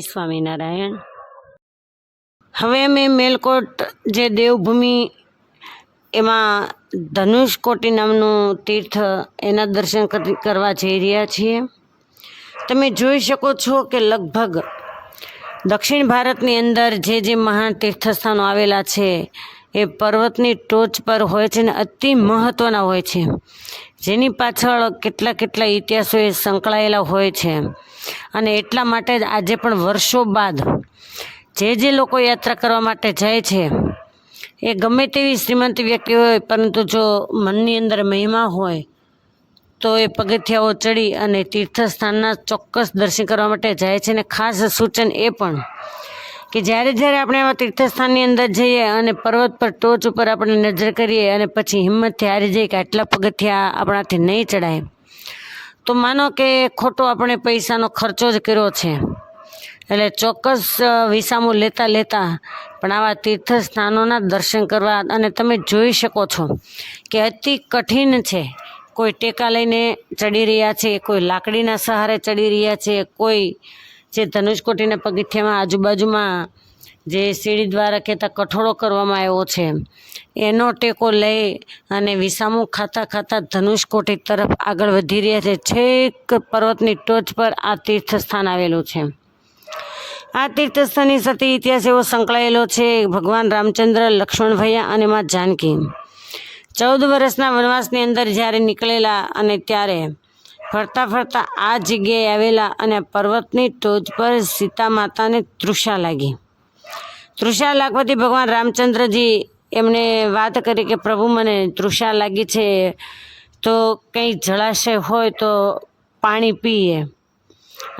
સ્વામિનારાયણ। હવે અમે મેલકોટ જે દેવભૂમિ એમાં ધનુષકોટી નામનું તીર્થ એના દર્શન કરવા જઈ રહ્યા છીએ। તમે જોઈ શકો છો કે લગભગ દક્ષિણ ભારતની અંદર જે મહાન તીર્થસ્થાનો આવેલા છે એ પર્વતની ટોચ પર હોય છે ને અતિ મહત્ત્વના હોય છે, જેની પાછળ કેટલા ઇતિહાસો એ સંકળાયેલા હોય છે। અને એટલા માટે જ આજે પણ વર્ષો બાદ જે લોકો યાત્રા કરવા માટે જાય છે એ ગમે તેવી શ્રીમંત વ્યક્તિ હોય, પરંતુ જો મનની અંદર મહિમા હોય તો એ પગથિયાઓ ચડી અને તીર્થસ્થાનના ચોક્કસ દર્શન કરવા માટે જાય છે। ને ખાસ સૂચન એ પણ કે જ્યારે આપણે આવા તીર્થસ્થાનની અંદર જઈએ અને પર્વત પર ટોચ ઉપર આપણે નજર કરીએ અને પછી હિંમતથી હારી જઈએ કે આટલા પગથિયા આપણાથી નહીં ચડાય, તો માનો કે ખોટો આપણે પૈસાનો ખર્ચો જ કર્યો છે। એટલે ચોક્કસ વિસામું લેતા પણ આવા તીર્થસ્થાનોના દર્શન કરવા, અને તમે જોઈ શકો છો કે અતિ કઠિન છે। કોઈ ટેકા લઈને ચડી રહ્યા છે, કોઈ લાકડીના સહારે ચડી રહ્યા છે, કોઈ જે ધનુષકોટીના પગથિયામાં આજુબાજુમાં જે સીડી દ્વારા કહેતા કઠોળો કરવામાં આવ્યો છે એનો ટેકો લઈ અને વિસામું ખાતા ધનુષકોટી તરફ આગળ વધી રહ્યા છે। છેક પર્વતની ટોચ પર આ તીર્થસ્થાન આવેલું છે। આ તીર્થસ્થાનની સાથે ઇતિહાસ એવો સંકળાયેલો છે, ભગવાન રામચંદ્ર, લક્ષ્મણ ભૈયા અને માં જાનકી 14 વર્ષના વનવાસની અંદર જ્યારે નીકળેલા અને ત્યારે ફરતા આ જગ્યાએ આવેલા અને પર્વતની ટોચ પર સીતા માતાને તૃષા લાગી। તૃષા લાગવાથી ભગવાન રામચંદ્રજી એમને વાત કરી કે પ્રભુ મને તૃષા લાગી છે, તો કંઈ જળાશય હોય તો પાણી પીએ।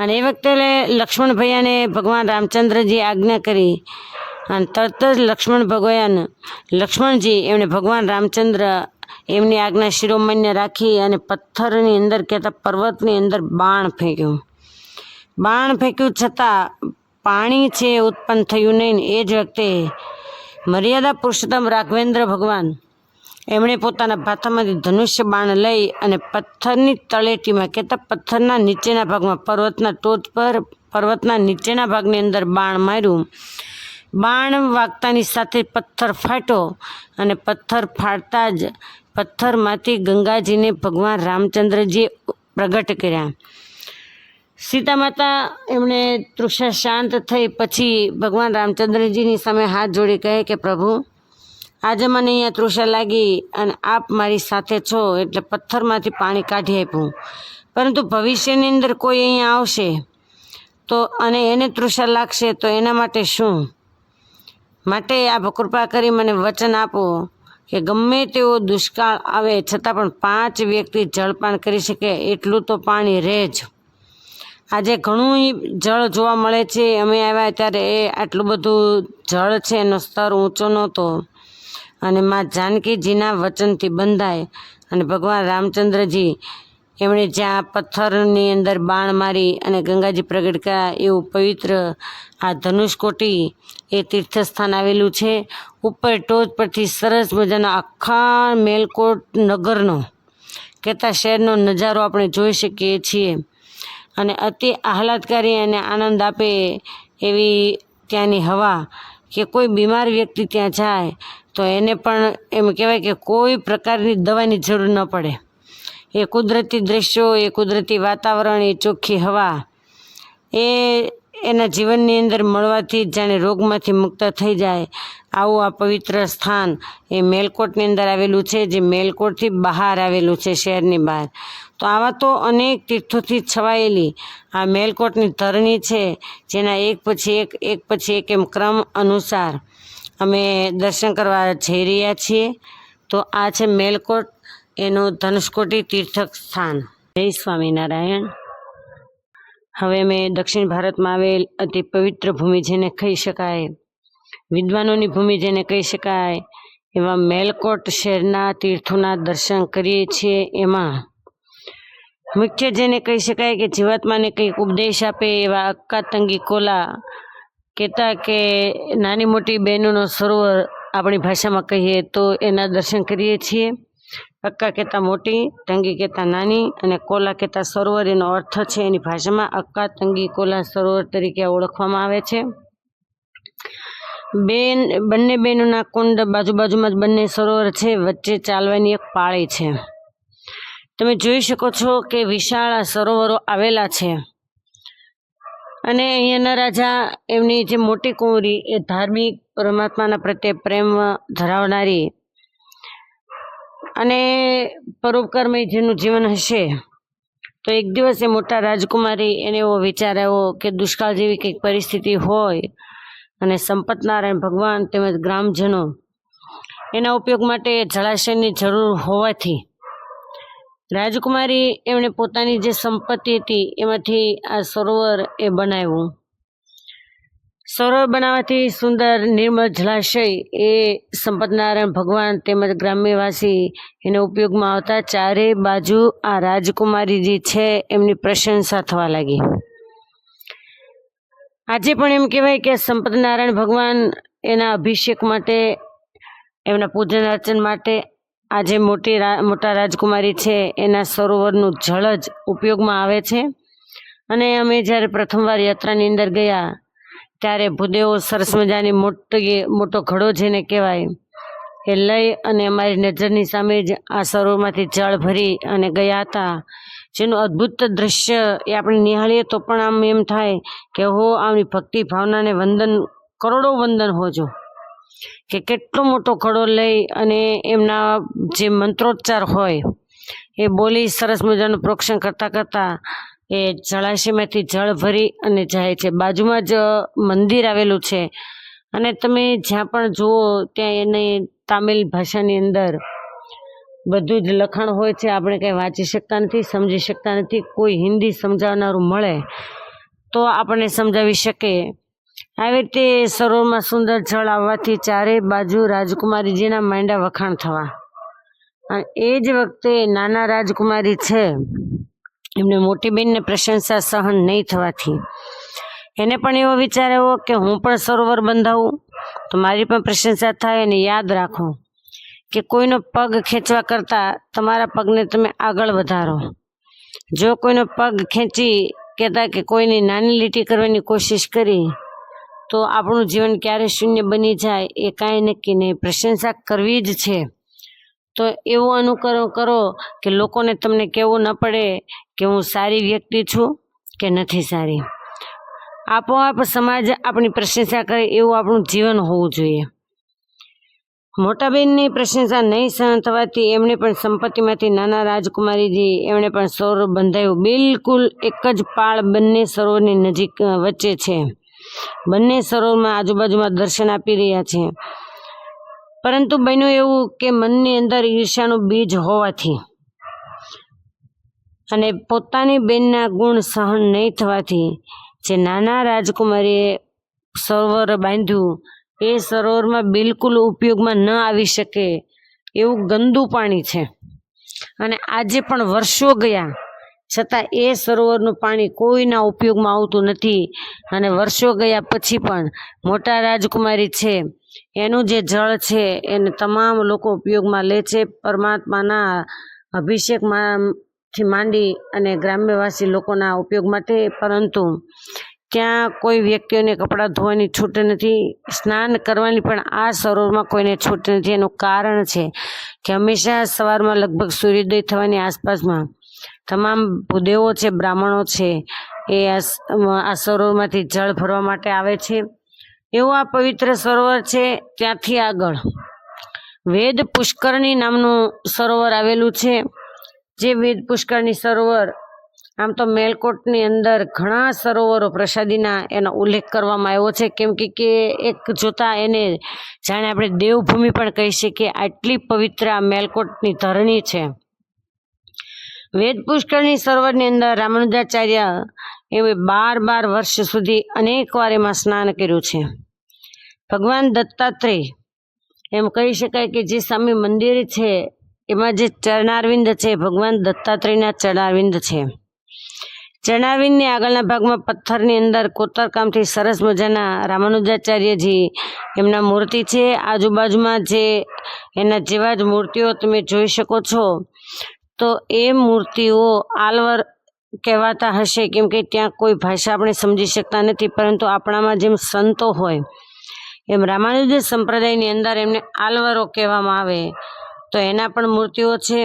અને એ વખતે લક્ષ્મણ ભૈયાને ભગવાન રામચંદ્રજી આજ્ઞા કરી અને તરત જ લક્ષ્મણજી એમણે ભગવાન રામચંદ્ર એમની આજ્ઞા શિરોમાન્ય રાખી અને પથ્થરની અંદર કહેતા પર્વતની અંદર બાણ ફેંક્યું છતાં પાણી છે ઉત્પન્ન થયું નહીં। એ જ વખતે મર્યાદા પુરુષોત્તમ રાઘવેન્દ્ર ભગવાન એમણે પોતાના ભાથામાંથી ધનુષ્ય બાણ લઈ અને પથ્થરની તળેટીમાં કહેતા પથ્થરના નીચેના ભાગમાં પર્વતના ટોચ પર પર્વતના નીચેના ભાગની અંદર બાણ માર્યું। બાણ વાગતાની સાથે પથ્થર ફાટ્યો અને પથ્થર ફાટતા જ પથ્થરમાંથી ગંગાજીને ભગવાન રામચંદ્રજીએ પ્રગટ કર્યા। સીતા માતા એમણે તૃષા શાંત થઈ પછી ભગવાન રામચંદ્રજીની સામે હાથ જોડી કહે કે પ્રભુ, આજે મને અહીંયા તૃષા લાગી અને આપ મારી સાથે છો એટલે પથ્થરમાંથી પાણી કાઢી આપ્યું, પરંતુ ભવિષ્યની અંદર કોઈ અહીંયા આવશે તો અને એને તૃષા લાગશે તો એના માટે શું? માટે આપ કૃપા કરી મને વચન આપો કે ગમે તેવો દુષ્કાળ આવે છતાં પણ 5 વ્યક્તિ જળપાન કરી શકે એટલું તો પાણી રહે જ। આજે ઘણું જળ જોવા મળે છે, અમે આવ્યા ત્યારે આટલું બધું જળ છે એનો સ્તર ઊંચો નહોતો। અને માં જાનકીજીના વચનથી બંધાય અને ભગવાન રામચંદ્રજી એમણે જ્યાં પથ્થરની અંદર બાણ મારી અને ગંગાજી પ્રગટ કર્યા એવું પવિત્ર આ ધનુષકોટી એ તીર્થસ્થાન આવેલું છે। ઉપર ટોચ પરથી સરસ મજાનો આખા મેલકોટ નગરનો કહેતા શહેરનો નજારો આપણે જોઈ શકીએ છીએ અને અતિ આહલાદકારી અને આનંદ આપે એવી ત્યાંની હવા કે કોઈ બીમાર વ્યક્તિ ત્યાં જાય તો એને પણ એમ કહેવાય કે કોઈ પ્રકારની દવાની જરૂર ન પડે। એ કુદરતી દૃશ્યો, એ કુદરતી વાતાવરણ, એ ચોખ્ખી હવા એ એના જીવનની અંદર મળવાથી જાણે રોગમાંથી મુક્ત થઈ જાય। આવું આ પવિત્ર સ્થાન એ મેલકોટની અંદર આવેલું છે, જે મેલકોટથી બહાર આવેલું છે, શહેરની બહાર। તો આવા તો અનેક તીર્થોથી છવાયેલી આ મેલકોટની ધરણી છે, જેના એક પછી એક એમ ક્રમ અનુસાર અમે દર્શન કરવા જઈ રહ્યા છીએ। તો આ છે મેલકોટ, એનું ધનુષકોટી તીર્થ સ્થાન। જય સ્વામિનારાયણ। હવે અમે દક્ષિણ ભારતમાં આવેલ અતિ પવિત્ર ભૂમિ જેને કહી શકાય, વિદ્વાનોની ભૂમિ જેને કહી શકાય એવા મેલકોટ શહેરના તીર્થોના દર્શન કરીએ છીએ। એમાં મુખ્ય જેને કહી શકાય કે જીવાત્માને કંઈક ઉપદેશ આપે એવા અક્કા તંગી કોલા કહેતા કે નાની મોટી બહેનોનો સરોવર આપણી ભાષામાં કહીએ તો એના દર્શન કરીએ છીએ। અક્કા કહેતા મોટી, તંગી કહેતા નાની અને કોલા કહેતા સરોવર એનો અર્થ છે એની ભાષામાં અક્કા, તંગી, કોલા સરોવર તરીકે ઓળખવામાં આવે છે. બંને બહેનોના કુંડ બાજુમાં જ બંને સરોવર છે, વચ્ચે ચાલવાની એક પાળી છે. તમે જોઈ શકો છો કે વિશાળ આ સરોવરો આવેલા છે અને અહીંયાના રાજા એમની જે મોટી કુંવરી એ ધાર્મિક પરમાત્માના પ્રત્યે પ્રેમ ધરાવનારી અને પરોપકારમય જેનું જીવન હશે, તો એક દિવસ એ મોટા રાજકુમારી એને એવો વિચાર આવ્યો કે દુષ્કાળ જેવી કંઈક પરિસ્થિતિ હોય અને સંપતનારાયણ ભગવાન તેમજ ગ્રામજનો એના ઉપયોગ માટે જળાશયની જરૂર હોવાથી રાજકુમારી એમણે પોતાની જે સંપત્તિ હતી એમાંથી આ સરોવર એ બનાવ્યું. સરોવર બનાવવાથી સુંદર નિર્મળ જળાશય એ સંપતનારાયણ ભગવાન તેમજ ગ્રામ્યવાસી એને ઉપયોગમાં આવતા ચારે બાજુ આ રાજકુમારીજી છે એમની પ્રશંસા થવા લાગી. આજે પણ એમ કહેવાય કે સંપતનારાયણ ભગવાન એના અભિષેક માટે, એમના પૂજન અર્ચન માટે આજે મોટા રાજકુમારી છે એના સરોવરનું જળ જ ઉપયોગમાં આવે છે. અને અમે જ્યારે પ્રથમવાર યાત્રાની અંદર ગયા ત્યારે ભૂદેવો સરસ મજાની મોટો ઘડો જેને કહેવાય એ લઈ અને અમારી નજરની સામે જ આ સરોવરમાંથી જળ ભરી અને ગયા હતા, જેનું અદ્ભુત દ્રશ્ય એ આપણે નિહાળીએ તો પણ આમ એમ થાય કે હો આમની ભક્તિ ભાવનાને વંદન, કરોડો વંદન હોજો, કે કેટલો મોટો ઘડો લઈ અને એમના જે મંત્રોચ્ચાર હોય એ બોલી સરસ મજાનું પ્રોક્ષણ કરતા એ જળાશયમાંથી જળ ભરી અને જાય છે. બાજુમાં જ મંદિર આવેલું છે અને તમે જ્યાં પણ જુઓ ત્યાં એને તામિલ ભાષાની અંદર બધું જ લખાણ હોય છે. આપણે કંઈ વાંચી શકતા નથી, સમજી શકતા નથી. કોઈ હિન્દી સમજાવનારું મળે તો આપણને સમજાવી શકે. આવી રીતે સરોવરમાં સુંદર જળ આવવાથી ચારે બાજુ રાજકુમારીજીના માંડ્યા વખાણ થવા. અને એ જ વખતે નાના રાજકુમારી છે એમને મોટી બેનને પ્રશંસા સહન નહીં થવાથી એને પણ એવો વિચાર આવ્યો કે હું પણ સરોવર બંધાવું તો મારી પણ પ્રશંસા થાય. અને યાદ રાખો કે કોઈનો પગ ખેંચવા કરતાં તમારા પગને તમે આગળ વધારો. જો કોઈનો પગ ખેંચી કહેતા કે કોઈની નાની લીટી કરવાની કોશિશ કરી તો આપણું જીવન ક્યારે શૂન્ય બની જાય એ કાંઈ નક્કી નહીં. પ્રશંસા કરવી જ છે તો એવું અનુકરણ કરો કે લોકોને તમને કહેવું ન પડે કે હું સારી વ્યક્તિ છું કે નથી સારી. આપોઆપ સમાજ આપણી પ્રશંસા કરે એવું આપણું જીવન હોવું જોઈએ. મોટા બેનની પ્રશંસા નહીં સહન થવાથી એમણે પણ સંપત્તિમાંથી નાના રાજકુમારીજી એમણે પણ સરોવર બંધાયું. બિલકુલ એક જ પાળ બંને સરોવરની નજીક વચ્ચે છે. બંને સરોવરમાં આજુબાજુમાં દર્શન આપી રહ્યા છે. પરંતુ બન્યું એવું કે મનની અંદર ઈર્ષ્યાનું બીજ હોવાથી અને પોતાની બેનના ગુણ સહન નહીં થવાથી જે નાના રાજકુમારીએ સરોવર બાંધ્યું એ સરોવરમાં બિલકુલ ઉપયોગમાં ન આવી શકે એવું ગંદુ પાણી છે. અને આજે પણ વર્ષો ગયા છતાં એ સરોવરનું પાણી કોઈના ઉપયોગમાં આવતું નથી. અને વર્ષો ગયા પછી પણ મોટા રાજકુમારી છે એનું જે જળ છે એને તમામ લોકો ઉપયોગમાં લે છે, પરમાત્માના અભિષેકમાંથી માંડી અને ગ્રામ્યવાસી લોકોના ઉપયોગ માટે. પરંતુ ત્યાં કોઈ વ્યક્તિઓને કપડાં ધોવાની છૂટ નથી, સ્નાન કરવાની પણ આ સરોવરમાં કોઈને છૂટ નથી. એનું કારણ છે કે હંમેશા સવારમાં લગભગ સૂર્યોદય થવાની આસપાસમાં તમામ ભૂદેવો છે, બ્રાહ્મણો છે એ આ સરોવરમાંથી જળ ભરવા માટે આવે છે. એવું આ પવિત્ર સરોવર છે. ત્યાંથી આગળ વેદ પુષ્કરણી નામનું સરોવર આવેલું છે. જે વેદ પુષ્કરણી સરોવર, આમ તો મેલકોટની અંદર ઘણા સરોવરો પ્રસાદીના એનો ઉલ્લેખ કરવામાં આવ્યો છે. કેમ કે એક જોતા એને જાણે આપણે દેવભૂમિ પણ કહી શકીએ, આટલી પવિત્ર આ મેલકોટની ધરણી છે. વેદ પુષ્કરણી સરોવરની અંદર રામાનુજાચાર્ય એવે 12 વર્ષ સુધી અનેક વાર એમાં સ્નાન કર્યું છે. ભગવાન દત્તાત્રેય એમ કહી શકાય કે જે સામે મંદિર છે એમાં જે ચરણારવિંદ છે ભગવાન દત્તાત્રેયના ચરણારવિંદ છે. જણાવીને આગળના ભાગમાં પથ્થરની અંદર કોતરકામથી સરસ મજાના રામાનુજાચાર્યજી એમના મૂર્તિ છે. આજુબાજુમાં જે એના જેવા જ મૂર્તિઓ તમે જોઈ શકો છો. તો એ મૂર્તિઓ આલવર કહેવાતા હશે, કેમ કે ત્યાં કોઈ ભાષા આપણે સમજી શકતા નથી, પરંતુ આપણામાં જેમ સંતો હોય એમ રામાનુજ સંપ્રદાયની અંદર એમને આલવરો કહેવામાં આવે. તો એના પણ મૂર્તિઓ છે.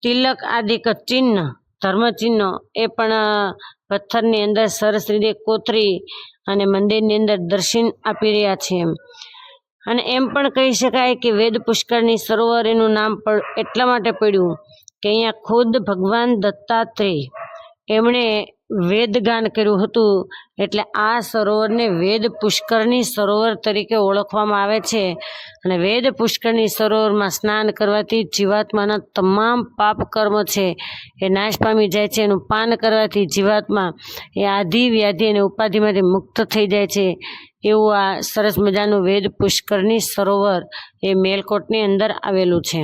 તિલક આદિક ચિહ્ન, ધર્મચિહ્નો એ પણ પથ્થરની અંદર સરસ રીતે કોતરી અને મંદિરની અંદર દર્શન આપી રહ્યા છે. અને એમ પણ કહી શકાય કે વેદ પુષ્કરની સરોવર એનું નામ પણ એટલા માટે પડ્યું કે અહીંયા ખુદ ભગવાન દત્તાત્રેય એમણે વેદગાન કર્યું હતું, એટલે આ સરોવરને વેદ પુષ્કરની સરોવર તરીકે ઓળખવામાં આવે છે. અને વેદ પુષ્કરની સરોવરમાં સ્નાન કરવાથી જીવાત્માના તમામ પાપ કર્મ છે એ નાશ પામી જાય છે. એનું પાન કરવાથી જીવાત્મા એ આધિ વ્યાધિ અને ઉપાધિમાંથી મુક્ત થઈ જાય છે. એવું આ સરસ મજાનું વેદ પુષ્કરની સરોવર એ મેલકોટની અંદર આવેલું છે.